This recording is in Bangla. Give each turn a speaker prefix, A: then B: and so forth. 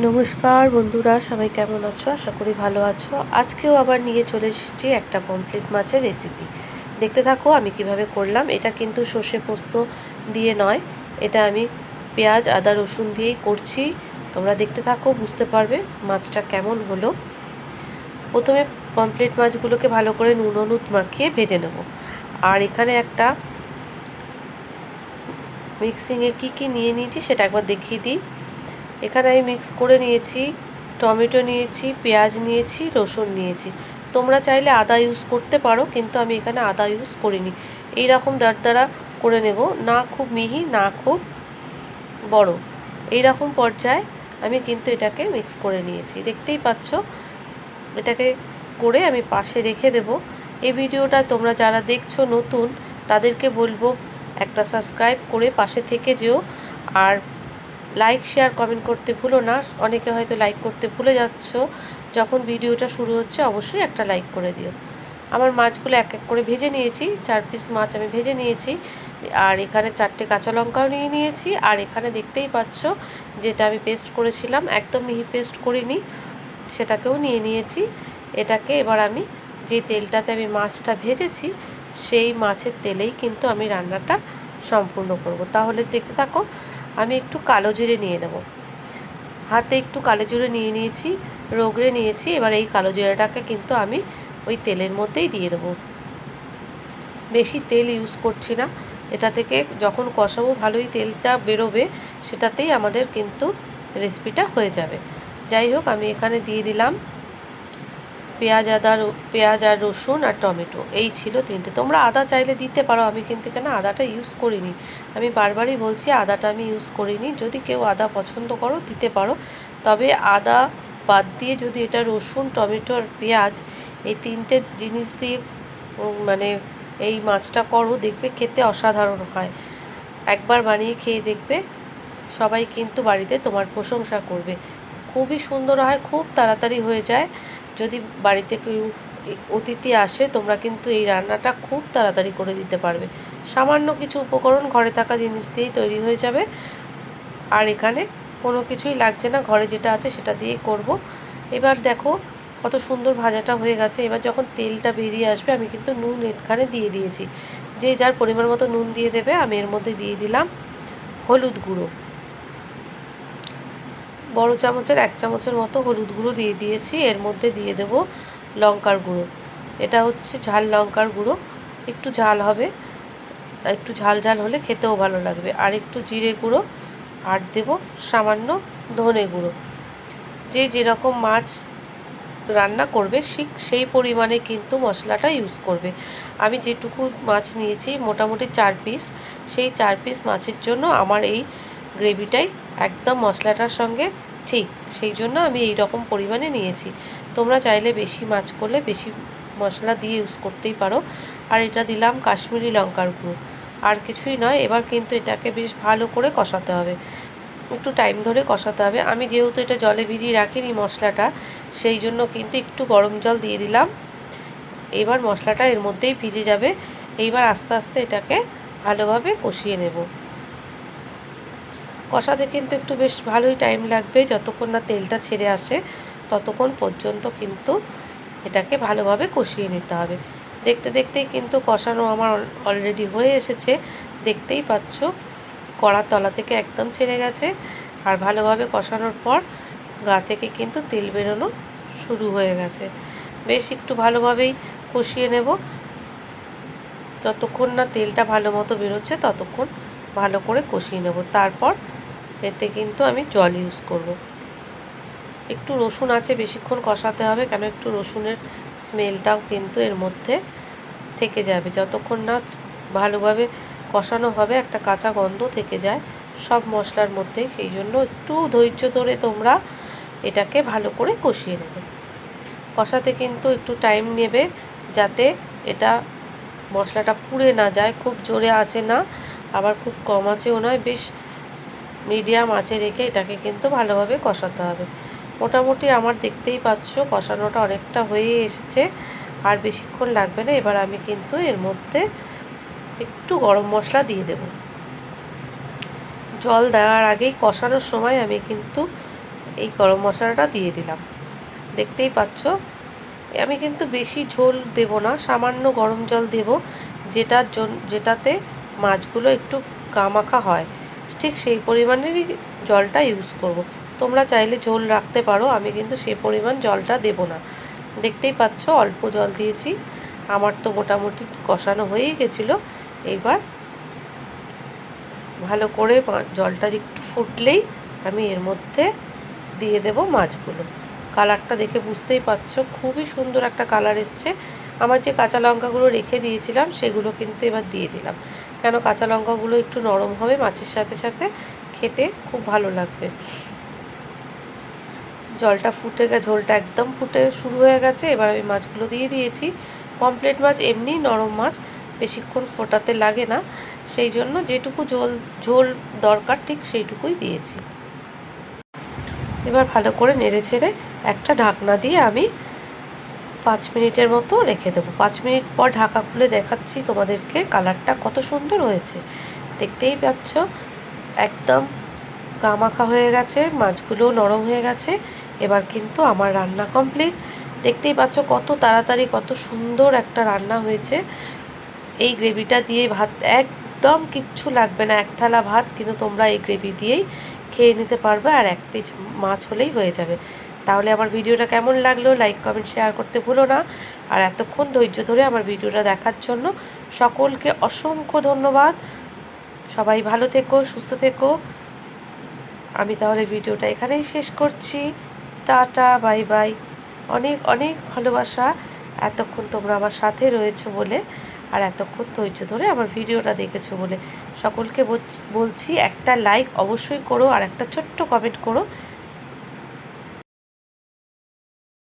A: নমস্কার বন্ধুরা, সবাই কেমন আছো? আশা করি ভালো আছো। আজকেও আবার নিয়ে চলে এসেছি একটা পমফ্রেট মাছের রেসিপি। দেখতে থাকো আমি কিভাবে করলাম। এটা কিন্তু সর্ষে পোস্ত দিয়ে নয়, এটা আমি পেঁয়াজ আদা রসুন দিয়েই করছি। তোমরা দেখতে থাকো, বুঝতে পারবে মাছটা কেমন হলো। প্রথমে পমফ্রেট মাছগুলোকে ভালো করে নুন হলুদ মাখিয়ে ভেজে নেব। আর এখানে একটা মিক্সিংয়ে কী নিয়ে নিয়েছি সেটা একবার দেখিয়ে দিই। এখানে আমি মিক্স করে নিয়েছি, টমেটো নিয়েছি, পেঁয়াজ নিয়েছি, রসুন নিয়েছি। তোমরা চাইলে আদা ইউজ করতে পারো, কিন্তু আমি এখানে আদা ইউজ করিনি। এই রকম দাঁড়া করে নেব, না খুব মিহি না খুব বড়, এই রকম পর্যায়ে আমি কিন্তু এটাকে মিক্স করে নিয়েছি। দেখতেই পাচ্ছ, এটাকে করে আমি পাশে রেখে দেব। এই ভিডিওটা তোমরা যারা দেখছো নতুন, তাদেরকে বলবো একটা সাবস্ক্রাইব করে পাশে থেকে যেও। আর লাইক শেয়ার কমেন্ট করতে ভুলো না। অনেকে হয়তো লাইক করতে ভুলে যাচ্ছ, যখন ভিডিওটা শুরু হচ্ছে অবশ্যই একটা লাইক করে দিও। আমার মাছগুলো এক এক করে ভেজে নিয়েছি, 4 পিস মাছ আমি ভেজে নিয়েছি। আর এখানে 4টে কাঁচা লঙ্কাও নিয়ে নিয়েছি। আর এখানে দেখতেই পাচ্ছ, যেটা আমি পেস্ট করেছিলাম, একদম মিহি পেস্ট করিনি, সেটাকেও নিয়ে নিয়েছি। এটাকে এবার আমি যে তেলটাতে আমি মাছটা ভেজেছি, সেই মাছের তেলেই কিন্তু আমি রান্নাটা সম্পূর্ণ করব। তাহলে দেখতে থাকো। আমি একটু কালো জিরে নিয়ে নেব, হাতে একটু কালো জিরে নিয়ে নিয়েছি, রগড়ে নিয়েছি। এবার এই কালো জিরেটাকে কিন্তু আমি ওই তেলের মধ্যেই দিয়ে দেবো। বেশি তেল ইউজ করছি না, এটা থেকে যখন কষাবো ভালোই তেলটা বেরোবে, সেটাতেই আমাদের কিন্তু রেসিপিটা হয়ে যাবে। যাই হোক, আমি এখানে দিয়ে দিলাম পেঁয়াজ আর রসুন আর টমেটো। এই ছিল 3টে। তোমরা আদা চাইলে দিতে পারো, আমি কিন্তু এখানে আদাটা ইউজ করিনি। আমি বারবারই বলছি, আদাটা আমি ইউজ করিনি। যদি কেউ আদা পছন্দ করো দিতে পারো, তবে আদা বাদ দিয়ে যদি এটা রসুন টমেটো আর পেঁয়াজ এই 3টে জিনিস দিয়ে মানে এই মাছটা করো, দেখবে খেতে অসাধারণ হয়। একবার বানিয়ে খেয়ে দেখবে, সবাই কিন্তু বাড়িতে তোমার প্রশংসা করবে। খুবই সুন্দর হয়, খুব তাড়াতাড়ি হয়ে যায়। যদি বাড়িতে কেউ অতিথি আসে, তোমরা কিন্তু এই রান্নাটা খুব তাড়াতাড়ি করে দিতে পারবে। সামান্য কিছু উপকরণ ঘরে থাকা জিনিস দিয়েই তৈরি হয়ে যাবে। আর এখানে কোনো কিছুই লাগছে না, ঘরে যেটা আছে সেটা দিয়েই করব। এবার দেখো কত সুন্দর ভাজাটা হয়ে গেছে। এবার যখন তেলটা বেরিয়ে আসবে, আমি কিন্তু নুন এখানে দিয়ে দিয়েছি। যে যার পরিমাণ মতো নুন দিয়ে দেবে। আমি এর মধ্যে দিয়ে দিলাম হলুদ গুঁড়ো, বড় চামচের 1 চামচের মতো হলুদ গুঁড়ো দিয়ে দিয়েছি। এর মধ্যে দিয়ে দেব লঙ্কার গুঁড়ো, এটা হচ্ছে ঝাল লঙ্কার গুঁড়ো, একটু ঝাল হবে, একটু ঝাল ঝাল হলে খেতেও ভালো লাগবে। আর একটু জিরে গুঁড়ো, আর দেব সামান্য ধনে গুঁড়ো। যে যেরকম মাছ রান্না করবে সেই পরিমাণে কিন্তু মশলাটা ইউজ করবে। আমি যেটুকু মাছ নিয়েছি মোটামুটি 4 পিস, সেই 4 পিস মাছের জন্য আমার এই গ্রেভিটাই একদম মশলাটার সঙ্গে ঠিক, সেই জন্য আমি এই রকম পরিমাণে নিয়েছি। তোমরা চাইলে বেশি মাছ করলে বেশি মশলা দিয়ে ইউজ করতেই পারো। আর এটা দিলাম কাশ্মীরি লঙ্কার গুঁড়ো, আর কিছুই নয়। এবার কিন্তু এটাকে বেশ ভালো করে কষাতে হবে, একটু টাইম ধরে কষাতে হবে। আমি যেহেতু এটা জলে ভিজিয়ে রাখিনি মশলাটা, সেই জন্য কিন্তু একটু গরম জল দিয়ে দিলাম। এবার মশলাটা এর মধ্যেই ভিজে যাবে। এইবার আস্তে আস্তে এটাকে ভালোভাবে কষিয়ে নেব। কষাতে কিন্তু একটু বেশ ভালোই টাইম লাগবে, যতক্ষণ না তেলটা ছেড়ে আসে ততক্ষণ পর্যন্ত কিন্তু এটাকে ভালোভাবে কষিয়ে নিতে হবে। দেখতে দেখতেই কিন্তু কষানো আমার অলরেডি হয়ে এসেছে, দেখতেই পাচ্ছ কড়ার তলা থেকে একদম ছেড়ে গেছে। আর ভালোভাবে কষানোর পর গা থেকে কিন্তু তেল বেরোনো শুরু হয়ে গেছে। বেশ একটু ভালোভাবেই কষিয়ে নেব, যতক্ষণ না তেলটা ভালো মতো বেরোচ্ছে ততক্ষণ ভালো করে কষিয়ে নেব। তারপর এতে কিন্তু আমি জল ইউজ করব। একটু রসুন আছে, বেশিক্ষণ কষাতে হবে, কেন একটু রসুনের স্মেলটাও কিন্তু এর মধ্যে থেকে যাবে। যতক্ষণ না ভালোভাবে কষানো হবে, একটা কাঁচা গন্ধ থেকে যায় সব মশলার মধ্যেই, সেই জন্য একটু ধৈর্য ধরে তোমরা এটাকে ভালো করে কষিয়ে নেবে। কষাতে কিন্তু একটু টাইম নেবে, যাতে এটা মশলাটা পুড়ে না যায়। খুব জোরে আঁচে না, আবার খুব কম আঁচেও নয়, বেশ মিডিয়াম আঁচে রেখে এটাকে কিন্তু ভালোভাবে কষাতে হবে। মোটামুটি আমার দেখতেই পাচ্ছ কষানোটা অনেকটা হয়ে এসেছে, আর বেশিক্ষণ লাগবে না। এবার আমি কিন্তু এর মধ্যে একটু গরম মশলা দিয়ে দেব। জল দেওয়ার আগেই কষানোর সময় আমি কিন্তু এই গরম মশলাটা দিয়ে দিলাম। দেখতেই পাচ্ছ আমি কিন্তু বেশি ঝোল দেব না, সামান্য গরম জল দেব, যেটাতে মাছগুলো একটু গামাখা হয়, ঠিক সেই পরিমাণেরই জলটা ইউজ করব। তোমরা চাইলে ঝোল রাখতে পারো, আমি কিন্তু সেই পরিমাণ জলটা দেব না। দেখতেই পাচ্ছ অল্প জল দিয়েছি। আমার তো মোটামুটি কষানো হয়েই গেছিলো। এইবার ভালো করে জলটা একটু ফুটলেই আমি এর মধ্যে দিয়ে দেব মাছগুলো। কালারটা দেখে বুঝতেই পারছো খুবই সুন্দর একটা কালার এসছে। আমার যে কাঁচা লঙ্কাগুলো রেখে দিয়েছিলাম সেগুলো কিন্তু এবার দিয়ে দিলাম, কেন কাঁচা লঙ্কাগুলো একটু নরম হবে, মাছের সাথে সাথে খেতে খুব ভালো লাগবে। জলটা ফুটে ঝোলটা একদম ফুটে শুরু হয়ে গেছে। এবার আমি মাছগুলো দিয়ে দিয়েছি। পমফ্রেট মাছ এমনি নরম মাছ, বেশিক্ষণ ফোটাতে লাগে না, সেই জন্য যেটুকু ঝোল দরকার ঠিক সেইটুকুই দিয়েছি। এবার ভালো করে নেড়ে ছেড়ে একটা ঢাকনা দিয়ে আমি 5 মিনিটের মতো রেখে দেবো। 5 মিনিট পর ঢাকা খুলে দেখাচ্ছি তোমাদেরকে কালারটা কত সুন্দর হয়েছে। দেখতেই পাচ্ছ একদম গামাখা হয়ে গেছে, মাছগুলো নরম হয়ে গেছে। এবার কিন্তু আমার রান্না কমপ্লিট। দেখতেই পাচ্ছ কত তাড়াতাড়ি কত সুন্দর একটা রান্না হয়েছে। এই গ্রেভিটা দিয়ে ভাত একদম কিচ্ছু লাগবে না, এক থালা ভাত কিন্তু তোমরা এই গ্রেভি দিয়েই খেয়ে নিতে পারবে, আর 1 পিস মাছ হলেই হয়ে যাবে। তাহলে আমার ভিডিওটা কেমন লাগলো লাইক কমেন্ট শেয়ার করতে ভুলো না। আর এতক্ষণ ধৈর্য ধরে আমার ভিডিওটা দেখার জন্য সকলকে অসংখ্য ধন্যবাদ। সবাই ভালো থেকো, সুস্থ থেকো। আমি তাহলে ভিডিওটা এখানেই শেষ করছি। Tata, bye bye. অনেক অনেক ভালোবাসা এতক্ষণ তোমরা আমার সাথে রয়েছো বলে, আর এতক্ষণ ধৈর্য ধরে আমার ভিডিওটা দেখেছো বলে। সকলকে বলছি একটা লাইক অবশ্যই করো আর একটা ছোট্ট কমেন্ট করো,